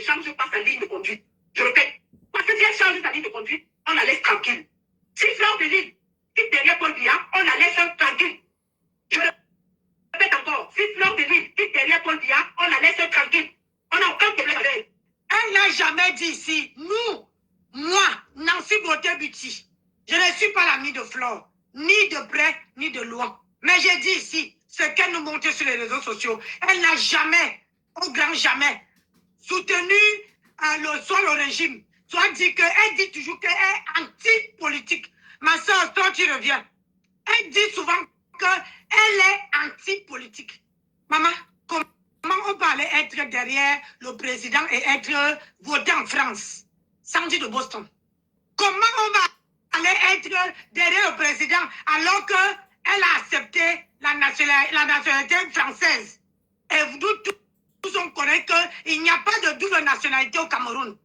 change pas sa ligne de conduite. Je répète, parce que si elle change sa ligne de conduite, on la laisse tranquille. Si Fleur de Lille quitte derrière Paul Biya, on la laisse tranquille. Je répète encore, si Fleur de Lille quitte derrière Paul Biya, on la laisse tranquille. On n'a aucun problème avec elle. Elle n'a jamais dit ici, moi, Nancy Beauté-Buti, je ne suis pas l'amie de Flore, ni de près, ni de loin. Mais j'ai dit ici, ce qu'elle nous montre sur les réseaux sociaux, elle n'a jamais, au grand jamais, soutenu soit le régime, soit dit qu'elle dit toujours qu'elle est anti-politique. Ma soeur, toi tu reviens, elle dit souvent qu'elle est anti-politique. Maman, comment on peut aller être derrière le président et être voté en France, Sandy de Boston? Comment on va aller être derrière le président alors qu'elle a accepté la nationalité française? Et vous tous on connaît qu'il n'y a pas de double nationalité au Cameroun.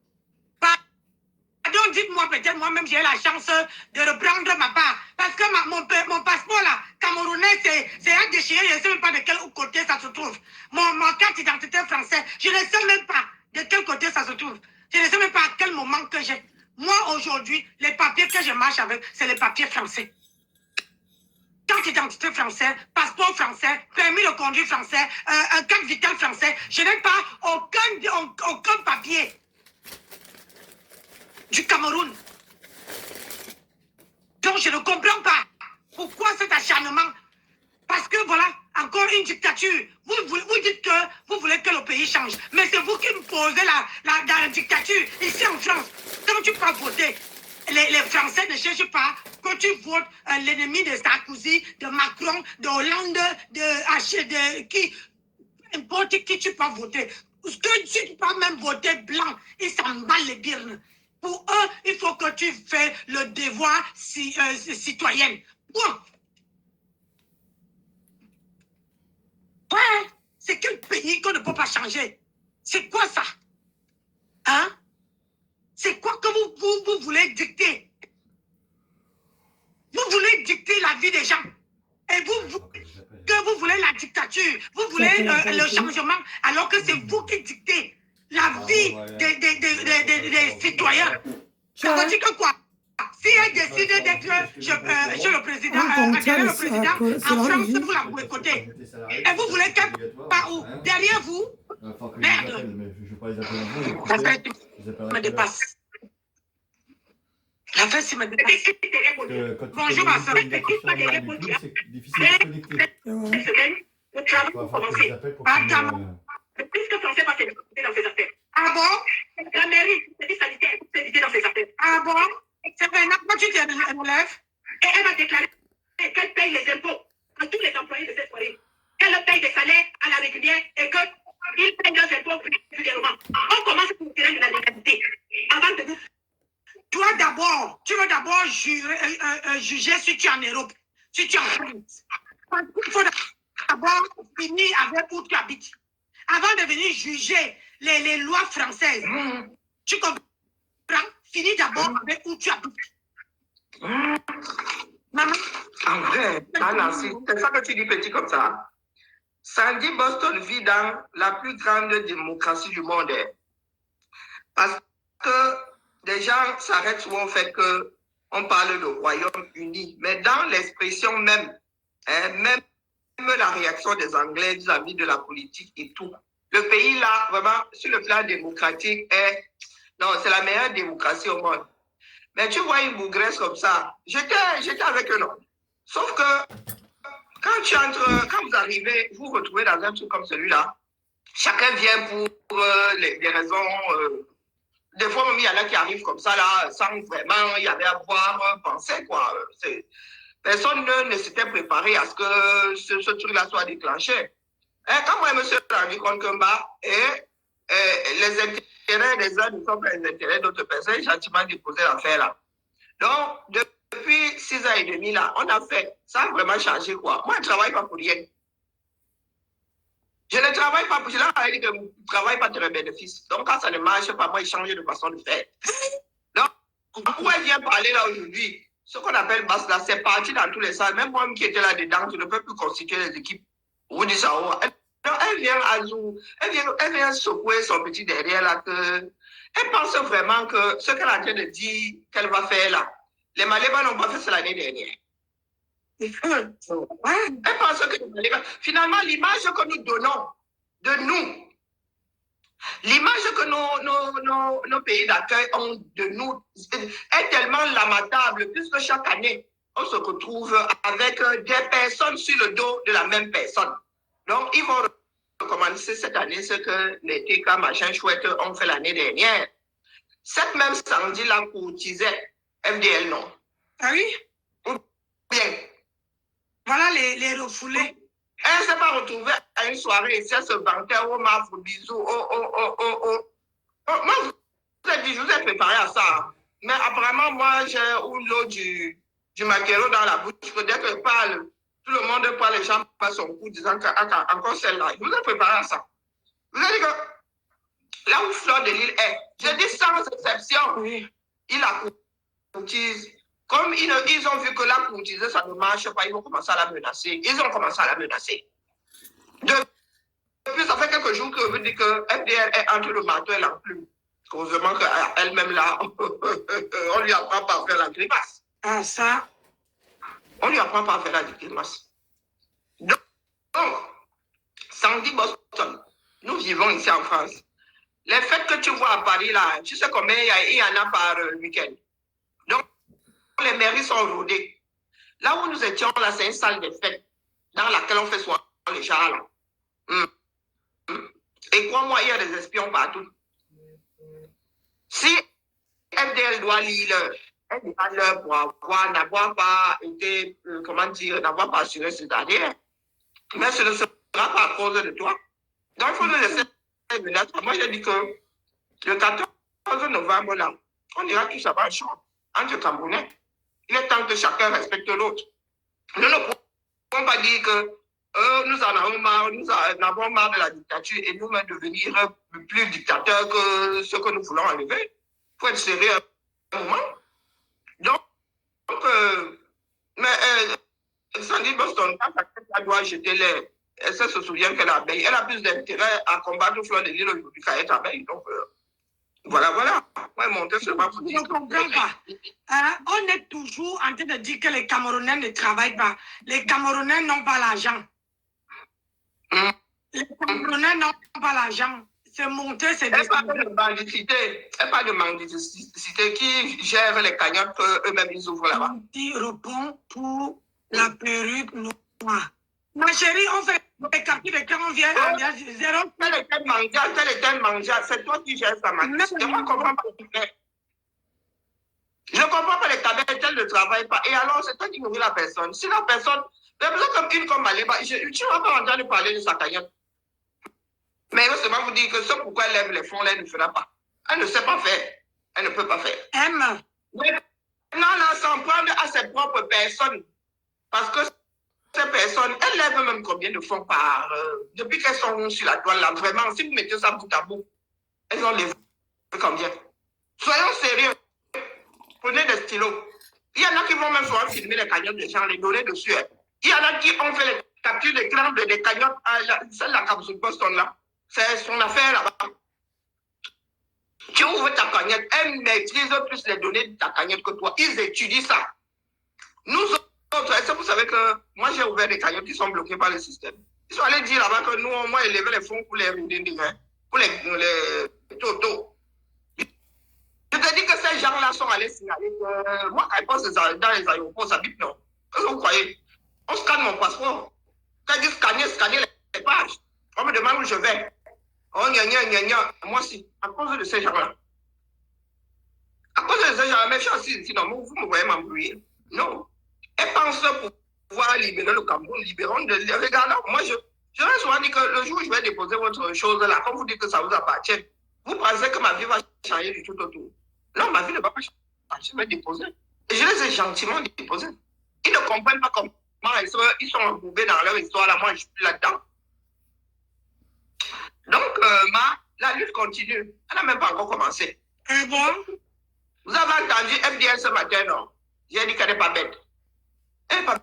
Pardon, dites-moi, peut-être moi-même j'ai la chance de reprendre ma part. Parce que mon passeport là, camerounais, c'est un déchiré, je ne sais même pas de quel côté ça se trouve. Mon carte d'identité française, je ne sais même pas de quel côté ça se trouve. Je ne sais même pas à quel moment que j'ai. Moi, aujourd'hui, les papiers que je marche avec, c'est les papiers français. Carte d'identité française, passeport français, permis de conduire français, carte vitale français. Je n'ai pas aucun papier du Cameroun. Donc, je ne comprends pas pourquoi cet acharnement. Parce que voilà, encore une dictature. Vous dites que vous voulez que le pays change. Mais c'est vous qui me posez la dictature ici en France. Quand tu peux voter, les Français ne cherchent pas que tu votes l'ennemi de Sarkozy, de Macron, de Hollande, de qui, n'importe qui tu peux voter. Parce que tu peux même voter blanc, ils s'en battent les birnes. Pour eux, il faut que tu fais le devoir citoyen. Point. Ouais, c'est quel pays qu'on ne peut pas changer? C'est quoi ça? Hein? C'est quoi que vous voulez dicter? Vous voulez dicter la vie des gens. Et que vous voulez la dictature. Vous voulez le changement alors que c'est vous qui dictez la vie des citoyens. Ça veut dire que quoi? Si elle décide d'être chez le président, en France, vous la boycottez. Et vous voulez qu'elle part où? Derrière vous? Merde. Me dépasse. La fesse me dépasse. Bonjour ma soeur. C'est difficile de se connecter. Le travail pour commencer. Attends. Le plus que français va s'éditer dans ses affaires. Ah bon? La mairie, c'est sanitaire, s'éditer dans ses affaires. Ah bon? C'est maintenant que tu t'enlèves. Et elle va déclarer qu'elle paye les impôts à tous les employés de cette soirée. Qu'elle paye des salaires à la régulière et qu'ils payent leurs impôts régulièrement. On commence pour tirer de la légalité. Avant de vous. Toi d'abord, tu veux d'abord juger si tu es en Europe, si tu es en France. Il faut d'abord finir avec où tu habites. Avant de venir juger les lois françaises. Tu comprends? Finis d'abord avec où tu habites. Maman. En vrai, Nancy, c'est ça que tu dis petit comme ça. Sandy Boston vit dans la plus grande démocratie du monde. Parce que des gens s'arrêtent souvent au fait qu'on parle de Royaume-Uni. Mais dans l'expression même, même la réaction des Anglais vis-à-vis de la politique et tout, le pays là, vraiment, sur le plan démocratique, c'est la meilleure démocratie au monde. Mais tu vois une bougresse comme ça, j'étais avec eux, non. Sauf que quand vous arrivez, vous vous retrouvez dans un truc comme celui-là, chacun vient pour des raisons. Des fois, même il y en a qui arrivent comme ça, là, sans vraiment y aller à boire, penser, quoi. Personne ne s'était préparé à ce que ce truc-là soit déclenché. Et quand moi, je me suis rendu compte que les intérêts des uns ne sont pas les intérêts d'autres personnes, j'ai gentiment déposé l'affaire là. Donc, depuis 6 ans et demi là, on a fait, ça a vraiment changé quoi. Moi, je ne travaille pas pour rien. Je ne travaille pas pour, je leur ai dit que je ne travaille pas de mes bénéfices. Donc, quand ça ne marche pas, moi, je change de façon de faire. Donc, pourquoi elle vient parler là aujourd'hui? Ce qu'on appelle basse là, c'est parti dans tous les salles. Même moi qui étais là-dedans, je ne peux plus constituer les équipes. Vous dites ça, elle elle vient à nous, elle vient secouer son petit derrière là que elle pense vraiment que ce qu'elle a en train de dire qu'elle va faire là, les Maléba n'ont pas fait ça l'année dernière. Elle pense que les Maléba, finalement, l'image que nous donnons de nous, l'image que nos pays d'accueil ont de nous est tellement lamentable puisque chaque année, on se retrouve avec des personnes sur le dos de la même personne. Donc, ils vont recommencer cette année ce que les TK machin chouette ont fait l'année dernière. Cette même Sandy-là courtisait FDL, non? Ah oui? Ou bien? Voilà les refoulés. Elle ne s'est pas retrouvée à une soirée ici, elle se vantait, oh, ma bisous, oh. Moi, je vous ai préparé à ça. Mais apparemment, moi, j'ai eu l'eau du maquereau dans la bouche. Dès que je parle, tout le monde parle, les gens passent son coup disant qu'encore celle-là. Je vous ai préparé à ça. Vous avez dit que là où Fleur de Lille est, je dis sans exception, Oui. il a courtise. Comme ils ont vu que la courtise, ça ne marche pas, ils vont commencer à la menacer. Ils ont commencé à la menacer. Depuis, ça fait quelques jours que je vous dis que FDL est entre le marteau et l'enclume. Heureusement qu'elle-même là, on lui apprend pas à faire la grimace. Ah, ça. On lui apprend pas à faire la grimace. Donc, Sandy Boston, nous vivons ici en France. Les fêtes que tu vois à Paris là, tu sais combien il y en a par week-end. Donc, les mairies sont rodées. Là où nous étions, là, c'est une salle de fête dans laquelle on fait souvent les chars là. Et crois-moi, il y a des espions partout. Si FDL doit lire l'heure pour n'avoir pas été, n'avoir pas assuré cette année, mais ce ne sera pas à cause de toi. Donc, il faut nous laisser venir. Moi, j'ai dit que le 14 novembre, là, on ira tous avoir un champ entre Camerounais. Il est temps que chacun respecte l'autre. Nous ne pouvons pas dire que nous en avons marre, de la dictature et nous-mêmes devenir plus dictateurs que ce que nous voulons enlever. Il faut être sérieux un moment. Donc, Sandy Boston, elle doit jeter les. Elle se souvient qu'elle a abeille. Elle a plus d'intérêt à combattre Fleur de Lille aujourd'hui qu'à être abeille. Donc, voilà. Moi, monter seulement pour dire. Je ne comprends pas. On est toujours en train de dire que les Camerounais ne travaillent pas. Les Camerounais n'ont pas l'argent. Les Camerounais n'ont pas l'argent. C'est monter, c'est Elle parle de mendicité. Elle parle de mendicité qui gère les cagnottes qu'eux-mêmes ils ouvrent là-bas. Qui répond pour la perruque noire. Ma chérie, on fait des quartiers de quand on vient à zéro. Tel était mangeable. C'est toi qui gères ça, mendicité. Moi, je ne comprends pas. Je ne comprends pas les tablettes, elles ne travaillent pas. Et alors, c'est toi qui nourris la personne. Si la personne, comme Maléba, tu ne vas pas entendre parler de sa cagnotte. Mais il va seulement vous dire que ce pourquoi elle lève les fonds, elle ne fera pas. Elle ne sait pas faire. Elle ne peut pas faire. Mais non, s'en prendre à ses propres personnes. Parce que ces personnes, elles lèvent même combien de fonds par... depuis qu'elles sont sur la toile, là, vraiment, si vous mettez ça bout à bout, elles ont levé combien? Soyons sérieux. Prenez des stylos. Il y en a qui vont même souvent filmer les cagnottes des gens, les donner dessus. Il y en a qui ont fait les captures d'écran des cagnottes. Celle-là, Capsule Boston, là. C'est son affaire là-bas. Tu ouvres ta cagnotte, elles maîtrisent plus les données de ta cagnotte que toi. Ils étudient ça. Nous autres, est-ce que vous savez que moi j'ai ouvert des cagnottes qui sont bloquées par le système? Ils sont allés dire là-bas que nous, on va élever les fonds pour les pour les totaux. Je te dis que ces gens-là sont allés signaler que moi, quand je passe dans les aéroports, ça bip, non. Qu'est-ce que vous croyez? On scanne mon passeport. Quand je dis scanner les pages, on me demande où je vais. Oh, moi aussi, à cause de ces gens-là. À cause de ces gens-là, mais je suis assis ici, non, vous me voyez m'embrouiller. Non. Elles pensent pouvoir libérer le Cameroun, regardons, moi, je vais souvent dire que le jour où je vais déposer votre chose là, comme vous dites que ça vous appartient, vous pensez que ma vie va changer du tout autour. Non, ma vie ne va pas changer, je vais déposer. Et je les ai gentiment déposés. Ils ne comprennent pas comment ils sont embourbés dans leur histoire, là, moi, je suis plus là-dedans. Donc, la lutte continue. Elle n'a même pas encore commencé. Et bon? Vous avez entendu FDL ce matin, non? J'ai dit qu'elle n'est pas bête. Elle n'est pas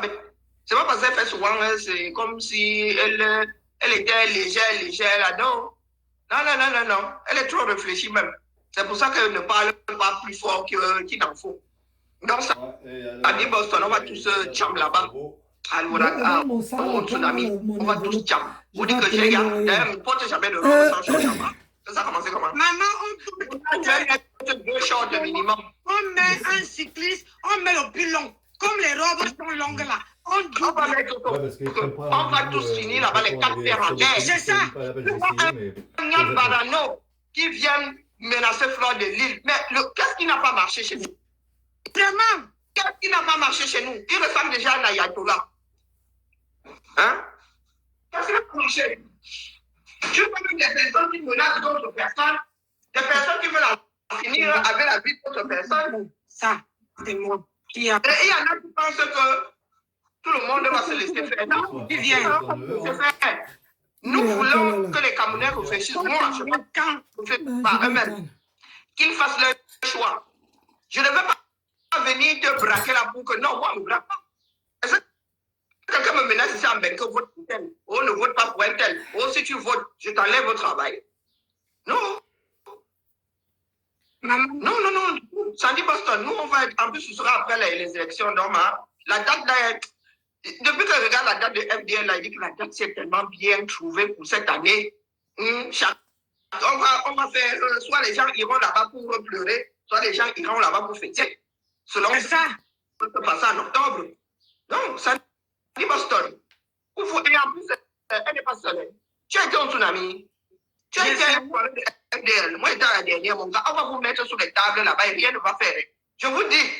bête. C'est pas parce qu'elle fait souvent, c'est comme si elle Elle était légère, là, non. Non. Elle est trop réfléchie même. C'est pour ça qu'elle ne parle pas plus fort qu'il n'en faut. Donc, ça dit Boston, on va tous jam là-bas. Au tsunami, on va tous jam. Vous dites que j'ai gars, d'ailleurs, ne porte jamais de robe sans short là-bas. C'est ça commencer comment? Maman, deux shorts minimum. On met un cycliste, on met le plus long. Comme les robes sont longues là. On va mettre on va tous finir là-bas, les 4 paires en terre. C'est ça. Un Barano qui vient menacer Fleur de Lille. Mais qu'est-ce qui n'a pas marché chez nous? Vraiment? Qu'est-ce qui n'a pas marché chez nous? Il ressemble déjà à un ayatollah. Hein? Qu'est-ce qui n'a pas marché? Tu vois des personnes qui menacent d'autres personnes, des personnes qui veulent en finir avec la vie d'autres personnes. Ça, c'est moi. Et il y en a qui pensent que tout le monde va se laisser faire. Non, qui vient. Nous voulons que les Camerounais réfléchissent. Moi, je pense qu'ils par eux-mêmes, qu'ils fassent leur choix. Je ne veux pas venir te braquer là pour que non, moi, je ne braque pas. Est-ce que quelqu'un me menace ici en Benko, vote pour tel? Oh, ne vote pas pour un tel. Oh, si tu votes, je t'enlève au travail. Non. Non. Sandy Boston, nous, on va être, en plus, ce sera après les élections normales. La date là, depuis que je regarde la date de FDL, là, il dit que la date s'est tellement bien trouvée pour cette année. On va faire, soit les gens iront là-bas pour pleurer, soit les gens iront là-bas pour fêter. Selon ça. Ça peut passer en octobre. Donc, Sandy Boston, et en plus, elle n'est pas seule. Tu as été en tsunami. Tu as été un problème de FDL. Moi, j'étais à la dernière, mon gars. On va vous mettre sur les tables là-bas et rien ne va faire. Je vous dis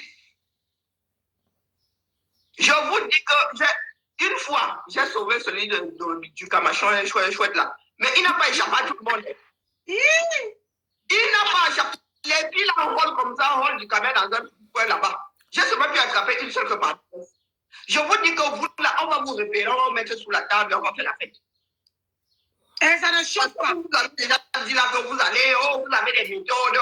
que une fois, j'ai sauvé celui du Camachon chouette là. Mais il n'a pas échappé à tout le monde. Il n'a pas échappé. Les filles là, on vole comme ça, on vole du camion dans un coin là-bas. J'ai seulement pu attraper une seule que par. Je vous dis que vous là, on va vous repérer, on va vous mettre sous la table et on va faire la fête. Et ça ne choque pas. Vous avez déjà dit là que vous allez, vous avez des méthodes,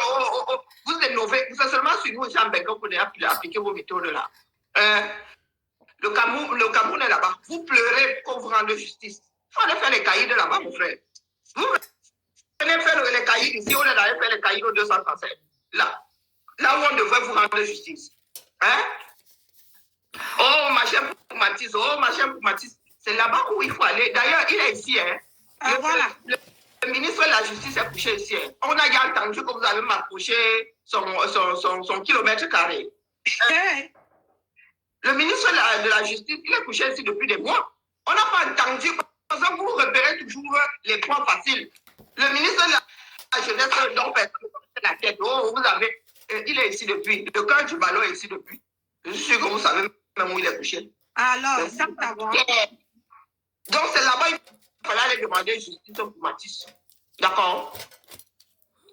vous innovez. C'est seulement sur nous, Jean Benko, pour appliquer vos méthodes là. Le Cameroun est là-bas. Vous pleurez pour vous rendre justice. Il faut aller faire les cahiers de là-bas, mon frère. Vous venez faire les cahiers ici, on est allé faire les cahiers au 237. Là où on devrait vous rendre justice. Hein? Oh, machin pour Matisse. C'est là-bas où il faut aller. D'ailleurs, il est ici. Hein? Voilà. Le ministre de la Justice est couché ici. Hein? On a déjà entendu que vous avez m'approché son kilomètre carré. Le ministre de la Justice, il est couché ici depuis des mois. On n'a pas entendu, parce que vous repérez toujours les points faciles. Le ministre de la Jeunesse, dont personne ne la tête. Oh, vous avez, il est ici depuis. Le cœur du ballon est ici depuis. Je suis sûr que vous savez même où il est couché. Alors, ça savoir. Donc, c'est là-bas qu'il fallait aller demander justice pour Matisse. D'accord?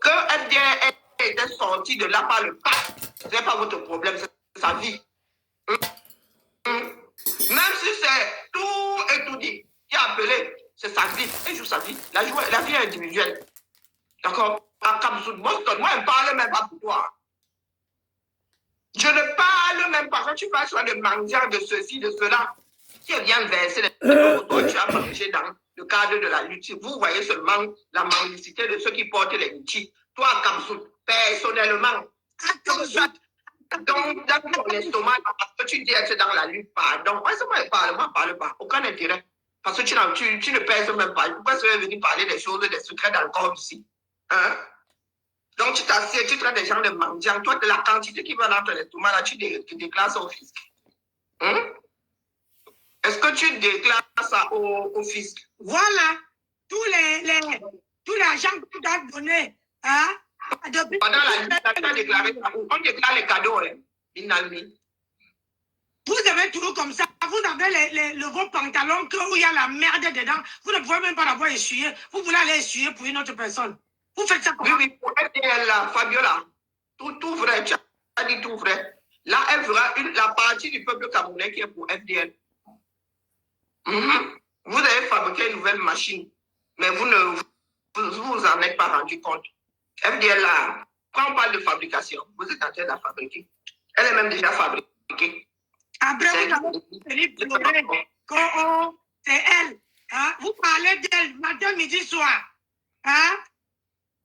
Que FDL était sorti de là par le pas, ce n'est pas votre problème, c'est sa vie. Même si c'est tout et tout dit, qui a appelé, c'est sa vie. Il joue sa vie. La vie est individuelle. D'accord? À Kamsoud Boston, moi, je ne parle même pas pour toi. Je ne parle même pas. Quand tu parles sur le mendiant de ceci, de cela, tu viens verser les toi, tu as mangé dans le cadre de la lutte. Vous voyez seulement la mendicité de ceux qui portent les luttes. Toi, Kamsoud, personnellement, donc, dans ton estomac, parce que tu dis être dans la lutte, pardon. Moi, parle pas. Aucun intérêt. Parce que tu ne pèses même pas. Pourquoi tu veux venir parler des choses, des secrets dans le corps ici? Hein? Donc, tu t'assieds, tu traites des gens de mendiants. Toi, de la quantité qui va dans ton estomac, là, tu déclares ça au fisc. Hein? Est-ce que tu déclares ça au fisc? Voilà. Tous les agents que tu dois donner, hein? Pendant la lutte, on déclare les cadeaux, hein, Vous avez toujours comme ça, vous avez vos pantalons où il y a la merde dedans, vous ne pouvez même pas l'avoir essuyé, vous voulez aller essuyer pour une autre personne. Vous faites ça comment? Oui, pour FDL, là, Fabiola, tout vrai, tu as dit tout vrai. Là, elle fera la partie du peuple camerounais qui est pour FDL. Vous avez fabriqué une nouvelle machine, mais vous en êtes pas rendu compte. FDL, là, quand on parle de fabrication, vous êtes en train de la fabriquer. Elle est même déjà fabriquée. Après, vous avez pleurer c'est elle. Hein? vous parlez d'elle matin, midi, soir. Hein?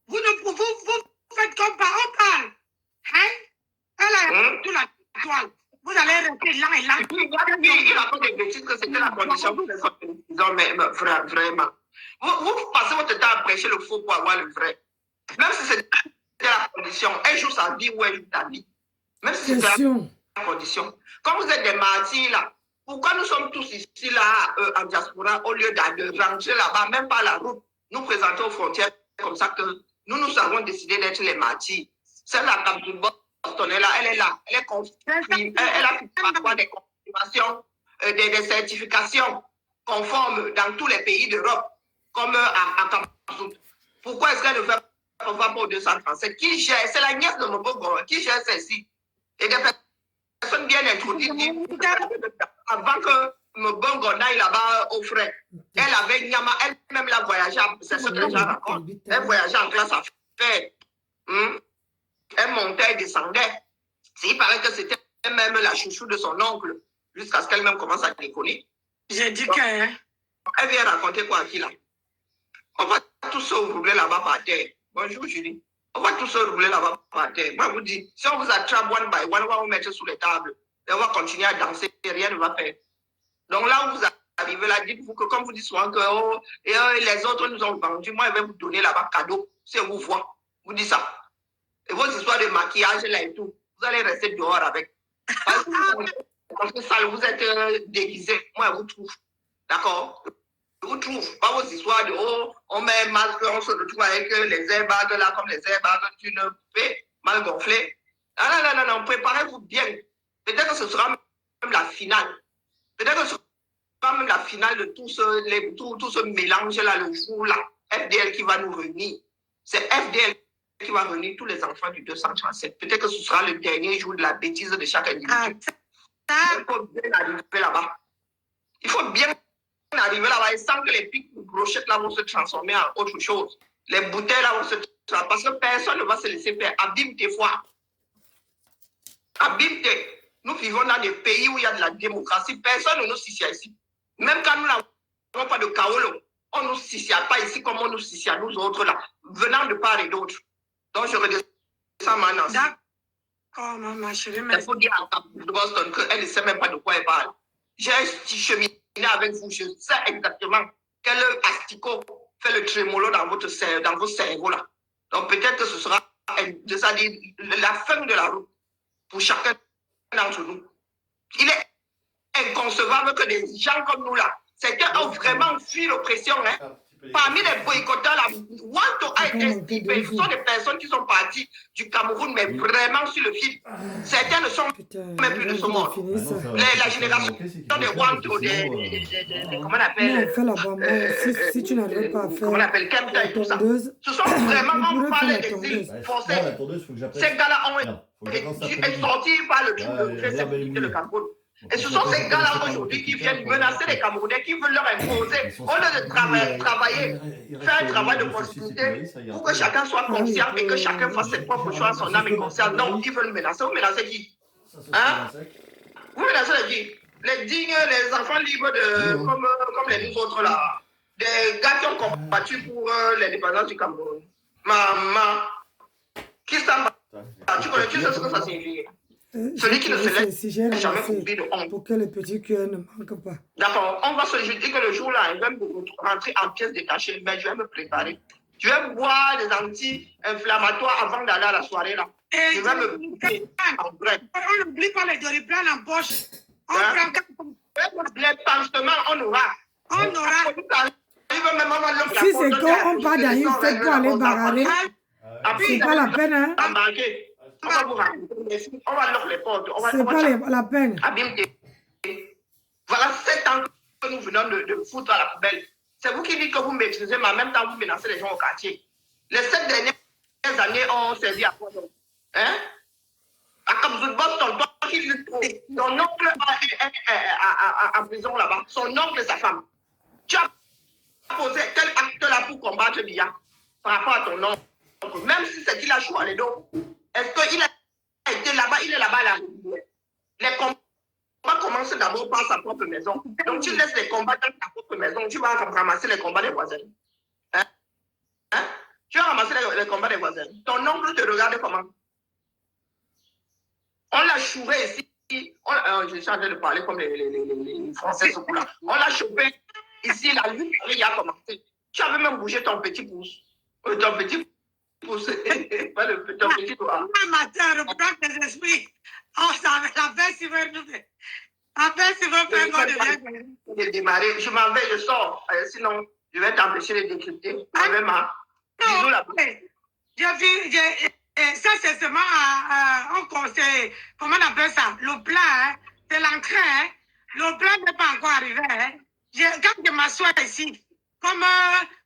Vous faites comme par on parle. Hein? Elle a tout la toile. Vous allez rester là et là. Il a pas de bêtises que c'était la condition pour les autres. Mais vraiment. Vous passez votre temps à prêcher le faux pour avoir le vrai. Même si c'était la condition, un jour sa vie ou un jour ta vie. Même si c'était la condition. Quand vous êtes des martyrs là, pourquoi nous sommes tous ici là en diaspora au lieu de rentrer là-bas, même pas la route, nous présenter aux frontières comme ça que nous avons décidé d'être les martyrs. Celle là, Captain Boston, elle est là, elle est confirmée, elle a pu avoir des confirmations, des certifications conformes dans tous les pays d'Europe, comme à Cameroun. Pourquoi est-ce qu'elle ne fait pas pour 237? Qui gère? C'est la nièce de Mobogo qui gère celle-ci. Et des personnes bien introduites avant que Mobogo n'aille là-bas au frais. Elle avait Nyama, elle-même l'a voyagé, c'est ce que les gens racontent. Elle voyageait en classe à faire. Elle montait, elle descendait. Il paraît que c'était même la chouchou de son oncle, jusqu'à ce qu'elle-même commence à déconner. J'ai dit que... Elle vient raconter quoi à qui là? On va tous se rouler là-bas par terre. Bonjour Julie. On va tous se rouler là-bas par terre. Moi, je vous dis, si on vous attrape one by one, on va vous mettre sous les tables. Et on va continuer à danser et rien ne va faire. Donc là où vous arrivez là, dites-vous que comme vous dites souvent que les autres nous ont vendu, moi je vais vous donner là-bas cadeau. Si on vous voit, vous dites ça. Et vos histoires de maquillage là et tout, vous allez rester dehors avec. Parce que ça, vous êtes déguisé. Moi, je vous trouve. D'accord? Je vous trouve. Pas vos histoires de on met un masque, on se retrouve avec les airbags là, comme les airbags d'une paix mal gonflée. Non, préparez-vous bien. Peut-être que ce sera même la finale. Peut-être que ce sera même la finale de tout ce mélange-là, le jour-là. FDL qui va nous réunir. C'est FDL qui va réunir tous les enfants du 237. Peut-être que ce sera le dernier jour de la bêtise de chaque individu. Il faut bien arriver là-bas. Il faut bien arriver là-bas et sans que les pics de brochettes là vont se transformer en autre chose. Les bouteilles là vont se transformer parce que personne ne va se laisser faire. Abîme tes fois. Abîme tes. Nous vivons dans des pays où il y a de la démocratie. Personne ne nous sicia ici. Même quand nous n'avons pas de Kaolo, on ne nous sicia pas ici comme on nous sicia nous autres là, venant de part et d'autre. Donc je redescends maintenant. Oh, ma chérie, il faut dire à Boston qu'elle ne sait même pas de quoi elle parle. J'ai cheminé avec vous, je sais exactement quel asticot fait le trémolo dans vos cerveaux là. Donc peut-être que ce sera la fin de la route pour chacun d'entre nous. Il est inconcevable que des gens comme nous là, certains ont vraiment fui l'oppression. Parmi les boycotteurs là, Wanto a été stipé. Ce sont des personnes qui sont parties du Cameroun, mais vraiment sur le fil. Certains ne sont même plus de ce monde. La génération des Wanto, comment on appelle si tu n'arrives pas à faire comment on appelle Kempta et tout ça. Ce sont vraiment pas les exils forcés. Ces gars-là ont été sortis par le trou de sécurité de Cameroun. Et ce sont ces gars-là aujourd'hui qui viennent menacer les Camerounais, qui veulent leur imposer, au lieu de travailler, faire un travail de proximité pour que chacun soit conscient et que chacun fasse ses propres choix à son âme et conscience. Non, ils veulent menacer. Vous menacez qui? Hein? Vous menacez qui? Les dignes, les enfants libres comme les nous autres là. Des gars qui ont combattu pour l'indépendance du Cameroun. Maman, qui s'en bat? Tu sais ce que ça signifie? Celui qui ne se laisse jamais couvrir de honte. Pour que les petits cœurs ne manquent pas. D'accord, on va se dire que le jour-là, je vais rentrer en pièces détachées, mais je vais me préparer. Je vais boire des anti-inflammatoires avant d'aller à la soirée là. Je vais me préparer en vrai. On n'oublie pas les doliprane en poche. Les pansements, on aura. Si c'est quand on part dans une fête pour aller bagarrer, c'est pas la peine, hein? On va vous raconter, on va lock les portes. C'est pas la peine. Voilà 7 ans que nous venons de foutre à la poubelle. C'est vous qui dites que vous maîtrisez, mais en même temps vous menacez les gens au quartier. Les 7 dernières années ont servi à quoi donc? Hein? À Cameroun, Boston, toi qui luttes trop. Ton oncle est en prison là-bas. Son oncle et sa femme. Tu as posé quel acte là pour combattre Bia par rapport à ton oncle? Même si c'est qu'il a joué à les dos. Est-ce qu'il a été là-bas? Il est là-bas là. Les combats commencent d'abord par sa propre maison. Donc tu laisses les combats dans ta propre maison, tu vas ramasser les combats des voisins. Hein? Tu vas ramasser les combats des voisins. Ton oncle te regarde comment? On l'a choué ici. Je suis en train de parler comme les Français, ce coup-là. On l'a chopé ici, la lutte a commencé. Tu avais même bougé ton petit pouce. Ton petit pouce. Pas ton petit doigt. Ma soeur, reprends tes esprits. Oh, ça la paix, si vous voulez. La paix, si vous voulez. Démarrer. Je m'en vais, je sors. Sinon, je vais t'empêcher de décrypter. Avec ma. Bisous la ça, c'est seulement un conseil. Comment on appelle ça? Le plat, hein? C'est l'entrée. Hein? Le plat n'est pas encore arrivé. Hein? Quand je m'assois ici, comme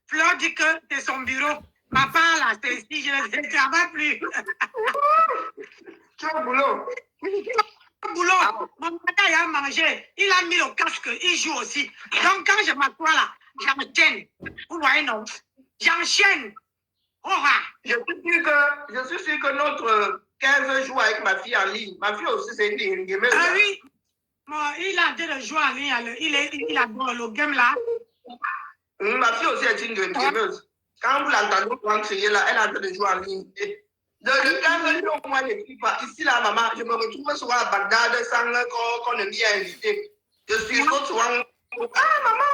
Fleur dit que c'est son bureau, ma part là, c'est ici, je ne travaille plus. Tu as un boulot. Boulot. Mon papa, il a mangé. Il a mis le casque. Il joue aussi. Donc, quand je m'assois là, j'enchaîne. Vous voyez, non? J'enchaîne. Je suis sûr que notre 15 joue avec ma fille en ligne. Ma fille aussi, c'est une gameuse. Ah oui. Bon, il a déjà joué en ligne. Il adore le game là. Ma fille aussi est une gameuse. Quand vous l'entendez pour crier là, elle a de jouer en ligne. Le 15 jours, moi, je ne suis pas. Ici, là, maman, je me retrouve souvent à Bagdad sans qu'on ne m'y ait invité. Je suis trop souvent. Ah, maman,